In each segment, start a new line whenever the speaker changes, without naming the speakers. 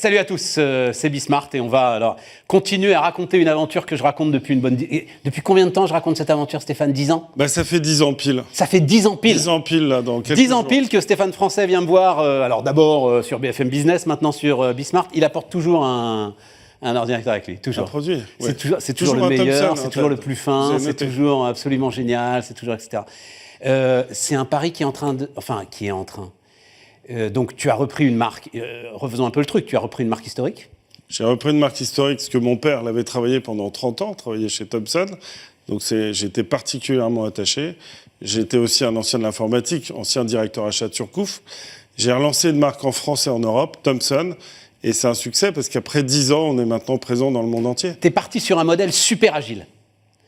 salut à tous, c'est Bismart et on va alors continuer à raconter une aventure que je raconte depuis une bonne... Depuis combien de temps je raconte cette aventure, Stéphane? 10 ans?
Ça fait 10 ans pile.
Ça fait 10 ans pile.
10 ans pile, là, dans quelques
10 ans
jours.
pile que Stéphane Français vient me voir, alors d'abord sur BFM Business, maintenant sur Bismart. Il apporte toujours un ordinateur avec lui, toujours.
Un produit,
ouais. C'est toujours le meilleur, c'est toujours le plus fin, c'est toujours absolument génial, c'est toujours etc. C'est un pari qui est en train de... Enfin, qui est en train... donc tu as repris une marque, refaisons un peu le truc, tu as repris une marque historique?
J'ai repris une marque historique parce que mon père l'avait travaillé pendant 30 ans, travaillé chez Thomson, donc j'étais particulièrement attaché. J'étais aussi un ancien de l'informatique, ancien directeur achat de Surcouf. J'ai relancé une marque en France et en Europe, Thomson, et c'est un succès parce qu'après 10 ans, on est maintenant présent dans le monde entier.
Tu es parti sur un modèle super agile.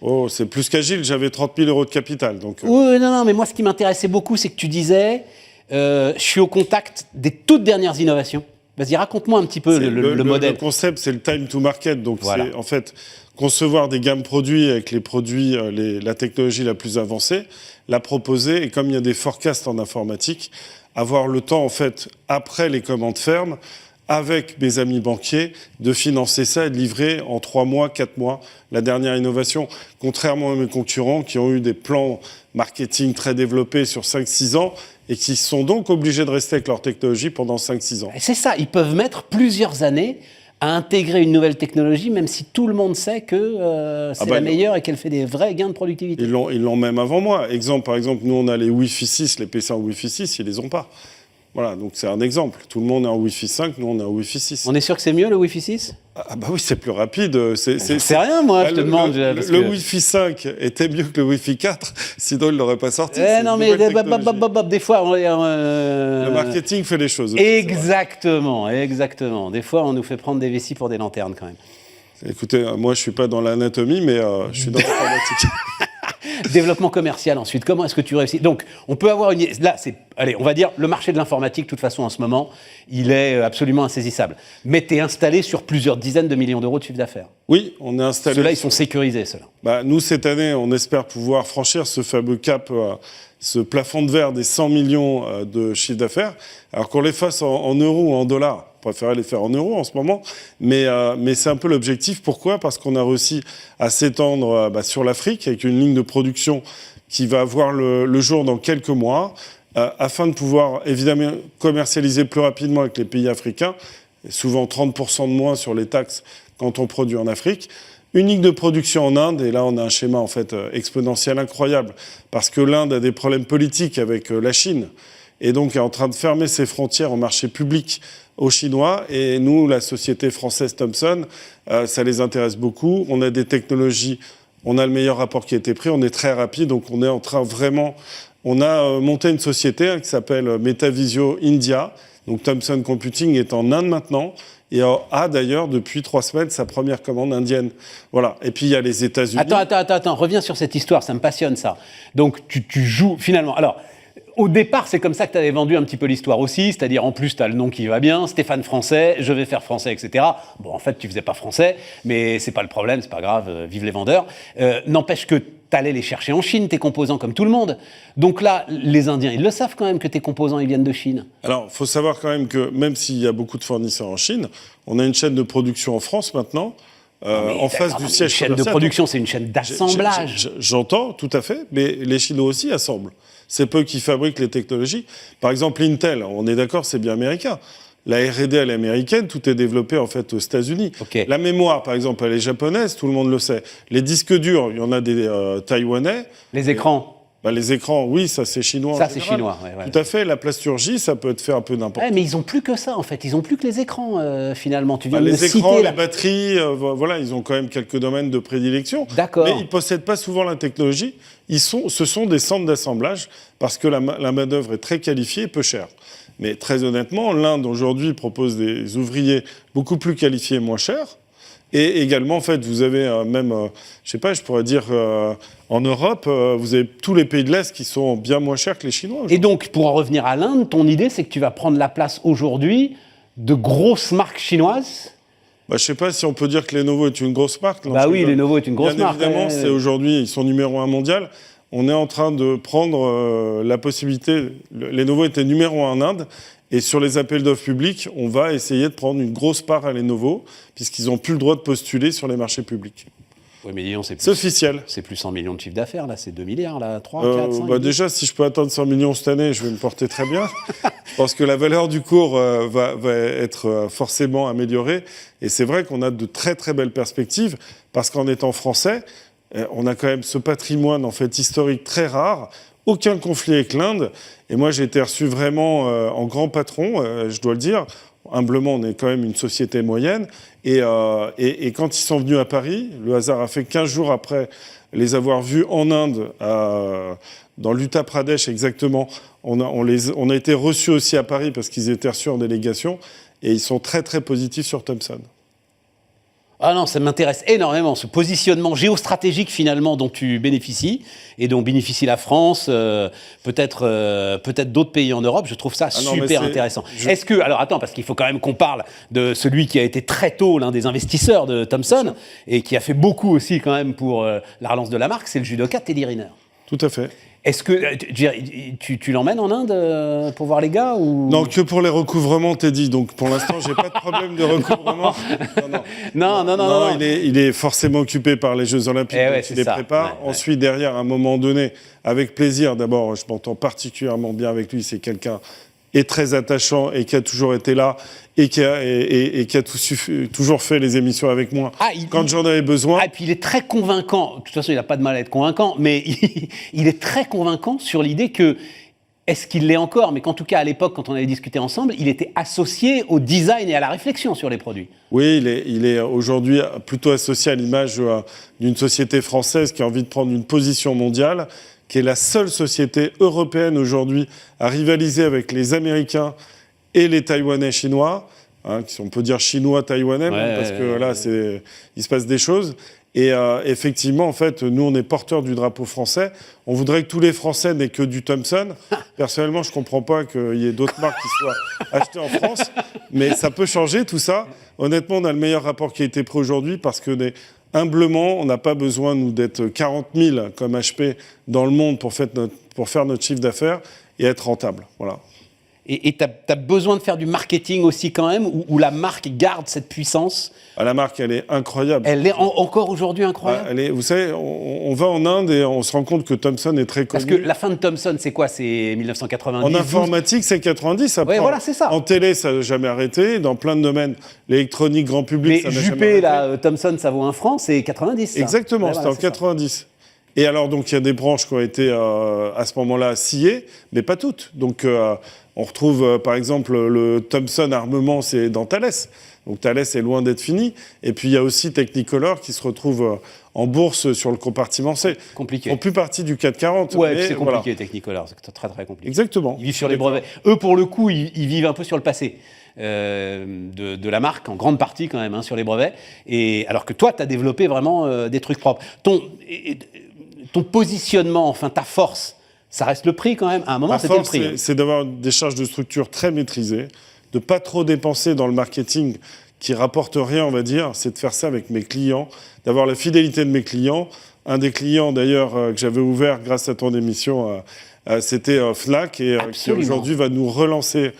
Oh, c'est plus qu'agile, j'avais 30 000 euros de capital. Donc,
Oui, non, mais moi ce qui m'intéressait beaucoup, c'est que tu disais... je suis au contact des toutes dernières innovations. Vas-y, raconte-moi un petit peu le modèle.
Le concept, c'est le time to market. Donc,
voilà.
C'est en fait concevoir des gammes produits avec les produits, la technologie la plus avancée, la proposer. Et comme il y a des forecasts en informatique, avoir le temps, en fait, après les commandes fermes, avec mes amis banquiers, de financer ça et de livrer en 3 mois, 4 mois la dernière innovation. Contrairement à mes concurrents qui ont eu des plans marketing très développés sur 5-6 ans et qui sont donc obligés de rester avec leur technologie pendant 5-6 ans.
C'est ça, ils peuvent mettre plusieurs années à intégrer une nouvelle technologie, même si tout le monde sait que c'est la meilleure et qu'elle fait des vrais gains de productivité.
Ils l'ont même avant moi. Par exemple, nous on a les Wi-Fi 6, les PC en Wi-Fi 6, ils les ont pas. Voilà, donc c'est un exemple. Tout le monde est en Wi-Fi 5, nous on est en Wi-Fi 6.
On est sûr que c'est mieux le Wi-Fi 6 ?
Ah bah oui, c'est plus rapide.
C'est rien, moi, je te demande.
Le Wi-Fi 5 était mieux que le Wi-Fi 4, sinon il ne l'aurait pas sorti.
Non, mais des fois...
Le marketing fait les choses. Aussi,
exactement. Des fois, on nous fait prendre des vessies pour des lanternes, quand même.
Écoutez, moi, je ne suis pas dans l'anatomie, mais je suis dans l'informatique.
Développement commercial ensuite, comment est-ce que tu réussis? Donc, on peut avoir une... Là, allez, on va dire, le marché de l'informatique, de toute façon, en ce moment, il est absolument insaisissable. Mais tu es installé sur plusieurs dizaines de millions d'euros de chiffre d'affaires.
Oui, on est installé...
Ceux-là, ils sont sécurisés, ceux-là.
Nous, cette année, on espère pouvoir franchir ce fameux cap, ce plafond de verre des 100 millions de chiffre d'affaires. Alors qu'on les fasse en euros ou en dollars, on préférait les faire en euros en ce moment, mais c'est un peu l'objectif. Pourquoi ? Parce qu'on a réussi à s'étendre sur l'Afrique avec une ligne de production qui va voir le jour dans quelques mois, afin de pouvoir évidemment commercialiser plus rapidement avec les pays africains, souvent 30% de moins sur les taxes quand on produit en Afrique. Une ligne de production en Inde, et là on a un schéma en fait exponentiel incroyable, parce que l'Inde a des problèmes politiques avec la Chine, et donc est en train de fermer ses frontières au marché public aux Chinois, et nous, la société française Thomson, ça les intéresse beaucoup. On a des technologies, on a le meilleur rapport qui a été pris, on est très rapide, donc on est en train vraiment... On a monté une société qui s'appelle Metavisio India, donc Thomson Computing est en Inde maintenant, et a d'ailleurs, depuis 3 semaines, sa première commande indienne. Voilà. Et puis, il y a les États-Unis.
Attends. Reviens sur cette histoire, ça me passionne, ça. Donc, tu joues, finalement... Alors, au départ, c'est comme ça que tu avais vendu un petit peu l'histoire aussi, c'est-à-dire, en plus, tu as le nom qui va bien, Stéphane Français, je vais faire français, etc. Bon, en fait, tu faisais pas français, mais c'est pas le problème, c'est pas grave, vive les vendeurs. N'empêche que tu allais les chercher en Chine, tes composants, comme tout le monde. Donc là, les Indiens, ils le savent quand même que tes composants, ils viennent de Chine.
Alors, il faut savoir quand même que, même s'il y a beaucoup de fournisseurs en Chine, on a une chaîne de production en France maintenant, en face du siège commercial.
Une chaîne de production, c'est une chaîne d'assemblage.
J'entends, tout à fait, mais les Chinois aussi assemblent. C'est peu qui fabriquent les technologies. Par exemple, Intel, on est d'accord, c'est bien américain. La R&D, elle est américaine, tout est développé en fait aux États-Unis.
Okay.
La mémoire, par exemple, elle est japonaise, tout le monde le sait. Les disques durs, il y en a des taïwanais.
Les écrans.
Les écrans, oui, ça c'est chinois.
Ça c'est chinois, ouais.
Tout à fait, la plasturgie, ça peut te faire un peu n'importe quoi.
Mais ils n'ont plus que ça en fait, ils n'ont plus que les écrans finalement. Tu viens de
les écrans,
citer,
les batteries, voilà, ils ont quand même quelques domaines de prédilection.
D'accord.
Mais ils ne possèdent pas souvent la technologie. Ce sont des centres d'assemblage parce que la main-d'œuvre est très qualifiée et peu chère. Mais très honnêtement, l'Inde aujourd'hui propose des ouvriers beaucoup plus qualifiés et moins chers. Et également, en fait, vous avez je sais pas, je pourrais dire, en Europe, vous avez tous les pays de l'Est qui sont bien moins chers que les Chinois.
Et donc, pour en revenir à l'Inde, ton idée, c'est que tu vas prendre la place aujourd'hui de grosses marques chinoises.
Je ne sais pas si on peut dire que Lenovo est une grosse marque.
Oui, Lenovo est une grosse marque.
Bien évidemment, c'est aujourd'hui, ils sont numéro 1 mondial. on est en train de prendre la possibilité. Lenovo était numéro 1 en Inde. Et sur les appels d'offres publics, on va essayer de prendre une grosse part à Lenovo, puisqu'ils n'ont plus le droit de postuler sur les marchés publics.
Oui, mais disons,
c'est officiel.
C'est plus 100 millions de chiffre d'affaires, là, c'est 2 milliards, là, 3, 4, 5
déjà, si je peux atteindre 100 millions cette année, je vais me porter très bien. Je pense que la valeur du cours va être forcément améliorée. Et c'est vrai qu'on a de très, très belles perspectives, parce qu'en étant français, on a quand même ce patrimoine, en fait, historique très rare. Aucun conflit avec l'Inde. Et moi, j'ai été reçu vraiment en grand patron, je dois le dire. Humblement, on est quand même une société moyenne. Et quand ils sont venus à Paris, le hasard a fait 15 jours après les avoir vus en Inde, dans l'Uttar Pradesh exactement, on a été reçus aussi à Paris parce qu'ils étaient reçus en délégation. Et ils sont très, très positifs sur Thomson.
Ah non, ça m'intéresse énormément, ce positionnement géostratégique finalement dont tu bénéficies et dont bénéficie la France, peut-être d'autres pays en Europe. Je trouve ça super intéressant. Est-ce que, alors attends, parce qu'il faut quand même qu'on parle de celui qui a été très tôt l'un des investisseurs de Thomson et qui a fait beaucoup aussi quand même pour la relance de la marque, c'est le judoka Teddy Riner.
Tout à fait.
Est-ce que tu l'emmènes en Inde pour voir les gars ou...
Non, que pour les recouvrements, Teddy. Donc pour l'instant, j'ai pas de problème de recouvrement. Non. Il est forcément occupé par les Jeux Olympiques, donc il les prépare. Ensuite, derrière, à un moment donné, avec plaisir. D'abord, je m'entends particulièrement bien avec lui. C'est quelqu'un est très attachant et qui a toujours été là et qui a toujours fait les émissions avec moi quand j'en avais besoin.
Et puis il est très convaincant, de toute façon il n'a pas de mal à être convaincant, mais il est très convaincant sur l'idée que, est-ce qu'il l'est encore, mais qu'en tout cas à l'époque quand on avait discuté ensemble, il était associé au design et à la réflexion sur les produits.
Oui, il est aujourd'hui plutôt associé à l'image d'une société française qui a envie de prendre une position mondiale, qui est la seule société européenne aujourd'hui à rivaliser avec les Américains et les Taïwanais chinois, on peut dire chinois-taïwanais, parce que là, il se passe des choses. Et effectivement, en fait, nous, on est porteurs du drapeau français. On voudrait que tous les Français n'aient que du Thomson. Personnellement, je ne comprends pas qu'il y ait d'autres marques qui soient achetées en France. Mais ça peut changer, tout ça. Honnêtement, on a le meilleur rapport qui a été pris aujourd'hui parce que humblement, on n'a pas besoin, nous, d'être 40 000 comme HP dans le monde pour faire notre chiffre d'affaires et être rentable. Voilà.
Et tu as besoin de faire du marketing aussi quand même, où la marque garde cette puissance?
La marque, elle est incroyable.
Elle est encore aujourd'hui incroyable.
Vous savez, on va en Inde et on se rend compte que Thomson est très connu.
Parce que la fin de Thomson, c'est quoi? C'est 1990?
En informatique, c'est 90.
Oui, voilà, c'est ça.
En télé, ça n'a jamais arrêté. Dans plein de domaines, l'électronique, grand public, ça n'a jamais arrêté.
Thomson, ça vaut 1 franc, c'est 90. Ça.
Exactement, c'était en 90. Et alors, donc, il y a des branches qui ont été, à ce moment-là, sciées, mais pas toutes. Donc, on retrouve, par exemple, le Thomson Armement, c'est dans Thales. Donc, Thales est loin d'être fini. Et puis, il y a aussi Technicolor qui se retrouve en bourse sur le compartiment C.
Compliqué.
Ils font plus partie du CAC 40.
Ouais, c'est compliqué, Technicolor. C'est très, très compliqué.
Exactement.
Ils vivent sur les brevets. Eux, pour le coup, ils vivent un peu sur le passé. De la marque, en grande partie quand même, sur les brevets. Et alors que toi, tu as développé vraiment des trucs propres. Ton positionnement, enfin ta force, ça reste le prix quand même. À un moment, c'était le prix.
C'est d'avoir des charges de structure très maîtrisées, de ne pas trop dépenser dans le marketing qui rapporte rien, on va dire. C'est de faire ça avec mes clients, d'avoir la fidélité de mes clients. Un des clients, d'ailleurs, que j'avais ouvert grâce à ton émission, c'était Fnac, et qui aujourd'hui va nous relancer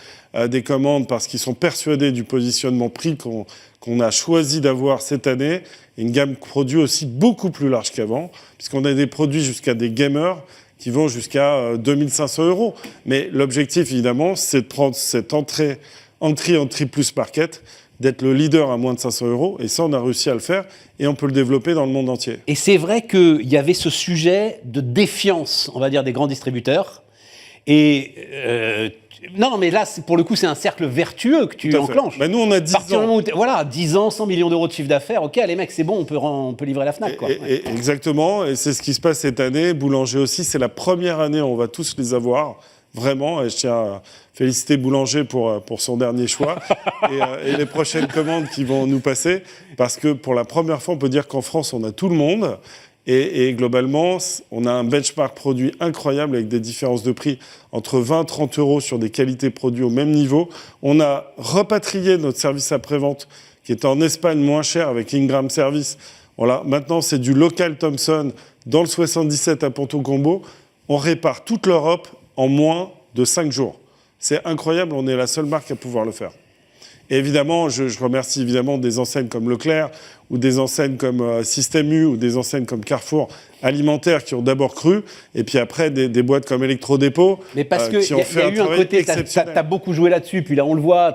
des commandes parce qu'ils sont persuadés du positionnement prix qu'on a choisi d'avoir cette année. Une gamme de produits aussi beaucoup plus large qu'avant, puisqu'on a des produits jusqu'à des gamers qui vont jusqu'à 2500 €. Mais l'objectif, évidemment, c'est de prendre cette entrée plus market, d'être le leader à moins de 500 €. Et ça, on a réussi à le faire et on peut le développer dans le monde entier.
Et c'est vrai qu'il y avait ce sujet de défiance, on va dire, des grands distributeurs. Et non, mais là, pour le coup, c'est un cercle vertueux que tu enclenches.
Nous, on a 10 ans.
Voilà, 10 ans, 100 millions d'euros de chiffre d'affaires. OK, les mecs, c'est bon, on peut livrer la Fnac.
Exactement, et c'est ce qui se passe cette année. Boulanger aussi, c'est la première année où on va tous les avoir, vraiment. Et je tiens à féliciter Boulanger pour son dernier choix et les prochaines commandes qui vont nous passer. Parce que pour la première fois, on peut dire qu'en France, on a tout le monde. Et globalement, on a un benchmark produit incroyable avec des différences de prix entre 20 et 30 € sur des qualités produits au même niveau. On a repatrié notre service après-vente qui était en Espagne moins cher avec Ingram Service. Voilà, maintenant, c'est du local Thomson dans le 77 à Ponto-Combo, on répare toute l'Europe en moins de 5 jours. C'est incroyable, on est la seule marque à pouvoir le faire. Et évidemment, je remercie évidemment des enseignes comme Leclerc ou des enseignes comme Système U ou des enseignes comme Carrefour Alimentaire qui ont d'abord cru, et puis après des boîtes comme Electrodépôt
mais parce que
qui ont fait un travail exceptionnel.
T'as beaucoup joué là-dessus, puis là on le voit,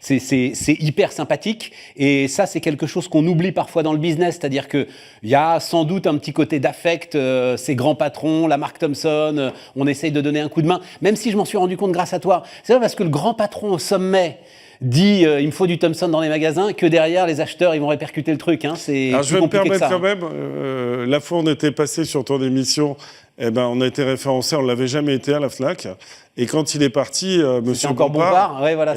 c'est hyper sympathique, et ça c'est quelque chose qu'on oublie parfois dans le business, c'est-à-dire qu'il y a sans doute un petit côté d'affect, ces grands patrons, la marque Thomson, on essaye de donner un coup de main, même si je m'en suis rendu compte grâce à toi. C'est vrai parce que le grand patron au sommet dit il me faut du Thomson dans les magasins, que derrière les acheteurs ils vont répercuter le truc. Hein.
Alors je vais me permettre quand même, la fois on était passé sur ton émission, on a été référencé, on ne l'avait jamais été à la Fnac. Et quand il est parti, monsieur
Bompard, ouais, voilà,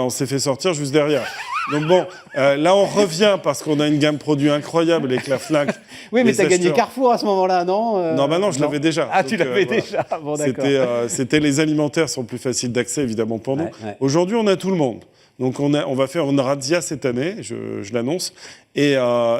on s'est fait sortir juste derrière. Donc bon, là on revient parce qu'on a une gamme produit incroyable avec la Fnac.
Oui, mais tu as gagné Carrefour à ce moment-là, non
Non, je l'avais déjà.
Ah, donc, tu l'avais déjà, bon d'accord.
C'était les alimentaires sont plus faciles d'accès évidemment pour nous.
Ouais.
Aujourd'hui, on a tout le monde. Donc on va faire une razzia cette année, je l'annonce. Et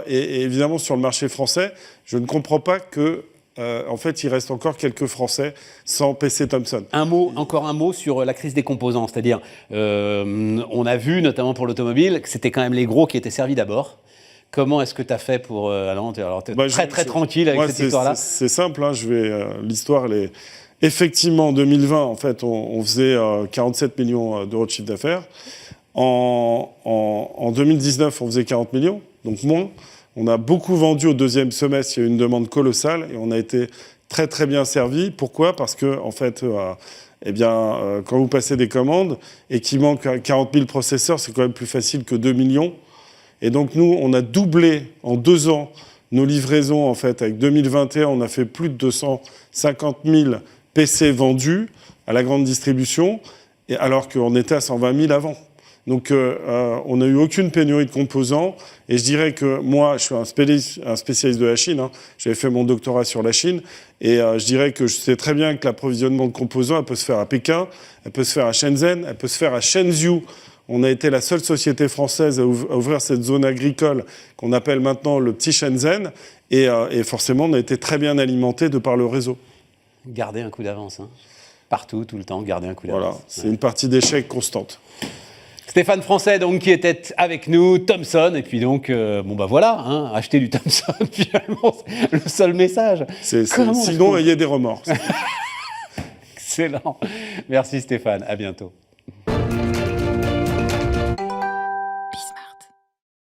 évidemment, sur le marché français, je ne comprends pas que en fait, il reste encore quelques Français sans PC Thomson.
Encore un mot sur la crise des composants. C'est-à-dire, on a vu, notamment pour l'automobile, que c'était quand même les gros qui étaient servis d'abord. Comment est-ce que tu as fait pour... alors, tu es très tranquille avec cette histoire-là.
C'est simple. Hein, l'histoire, elle est... Effectivement, en 2020, en fait, on faisait 47 millions d'euros de chiffre d'affaires. En 2019, on faisait 40 millions, donc moins. On a beaucoup vendu au deuxième semestre, il y a eu une demande colossale et on a été très très bien servi. Pourquoi ? Parce que en fait, quand vous passez des commandes et qu'il manque 40 000 processeurs, c'est quand même plus facile que 2 millions. Et donc nous, on a doublé en 2 ans nos livraisons. En fait, avec 2021, on a fait plus de 250 000 PC vendus à la grande distribution, alors qu'on était à 120 000 avant. Donc, on n'a eu aucune pénurie de composants. Et je dirais que moi, je suis un spécialiste de la Chine. Hein. J'avais fait mon doctorat sur la Chine. Et je dirais que je sais très bien que l'approvisionnement de composants, elle peut se faire à Pékin, elle peut se faire à Shenzhen, elle peut se faire à Shenzhou. On a été la seule société française à ouvrir cette zone agricole qu'on appelle maintenant le petit Shenzhen. Et forcément, on a été très bien alimenté de par le réseau.
Garder un coup d'avance. Hein. Partout, tout le temps, garder un coup d'avance.
Voilà, c'est une partie d'échec constante.
Stéphane Francet, donc, qui était avec nous, Thomson, et puis donc, voilà, hein, acheter du Thomson, finalement, c'est le seul message.
Sinon, ayez des remords.
Excellent. Merci Stéphane, à bientôt.